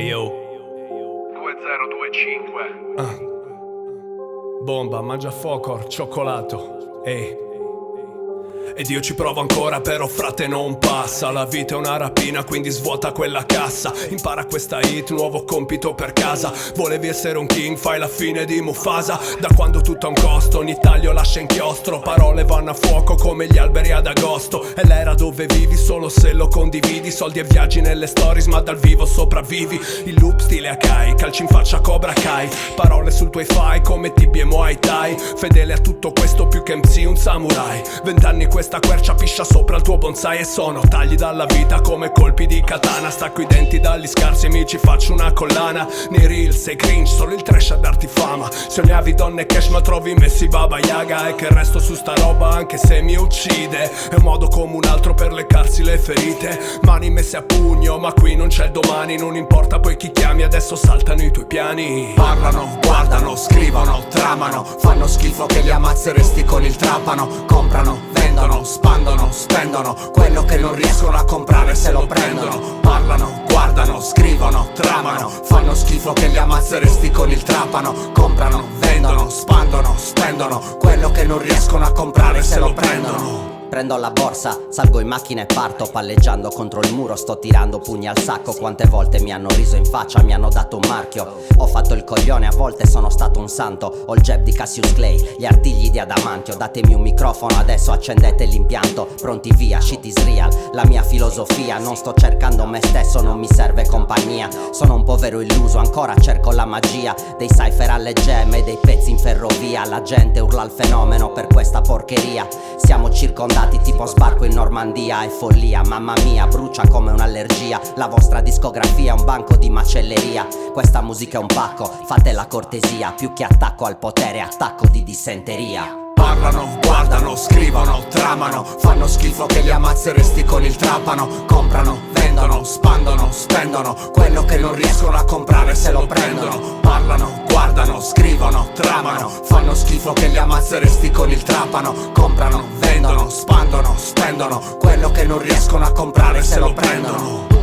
Eyo 2025. Bomba, mangia fuoco, cioccolato. Ehi. Ed io ci provo ancora, però frate non passa. La vita è una rapina, quindi svuota quella cassa. Impara questa hit, nuovo compito per casa. Volevi essere un king, fai la fine di Mufasa. Da quando tutto ha un costo, ogni taglio lascia inchiostro. Parole vanno a fuoco come gli alberi ad agosto. È l'era dove vivi solo se lo condividi. Soldi e viaggi nelle stories, ma dal vivo sopravvivi. Il loop stile Akai, calci in faccia Cobra Kai. Parole sul tuo fi come TB e Muay Thai. Fedele a tutto questo più che MC un samurai. 20 anni questa quercia piscia sopra il tuo bonsai. E sono tagli dalla vita come colpi di katana. Stacco i denti dagli scarsi amici, faccio una collana. Nei reel sei cringe, solo il trash a darti fama. Sognavi donne cash ma trovi messi Baba Yaga. E che resto su sta roba anche se mi uccide. È un modo come un altro per leccarsi le ferite. Mani messe a pugno ma qui non c'è il domani. Non importa poi chi chiami, adesso saltano i tuoi piani. Parlano, guardano, scrivono, tramano. Fanno schifo che li ammazzeresti con il trapano. Comprano, vendono, spandono, spendono. Quello che non riescono a comprare se lo prendono. Parlano, guardano, scrivono, tramano. Fanno schifo che li ammazzeresti con il trapano. Comprano, vendono, spandono, spendono. Quello che non riescono a comprare se lo prendono. Prendo la borsa, salgo in macchina e parto. Palleggiando contro il muro, sto tirando pugni al sacco. Quante volte mi hanno riso in faccia, mi hanno dato un marchio. Ho fatto il coglione, a volte sono stato un santo. Ho il jab di Cassius Clay, gli artigli di adamantio. Datemi un microfono, adesso accendete l'impianto. Pronti via, shit is real, la mia filosofia. Non sto cercando me stesso, non mi serve compagnia. Sono un povero illuso, ancora cerco la magia dei cipher alle gemme e dei pezzi in ferrovia. La gente urla al fenomeno per questa porcheria. Siamo circondati tipo sbarco in Normandia. È follia, mamma mia, brucia come un'allergia. La vostra discografia è un banco di macelleria. Questa musica è un pacco, fate la cortesia. Più che attacco al potere, attacco di dissenteria. Parlano, guardano, scrivono, tramano. Fanno schifo che li ammazzeresti con il trapano. Comprano, vendono, spandono, spendono. Quello che non riescono a comprare se lo prendono. Parlano, guardano, scrivono, tramano. Fanno schifo che li ammazzeresti con il trapano. Comprano, vendono, spandono, spendono. Quello che non riescono a comprare se lo prendono.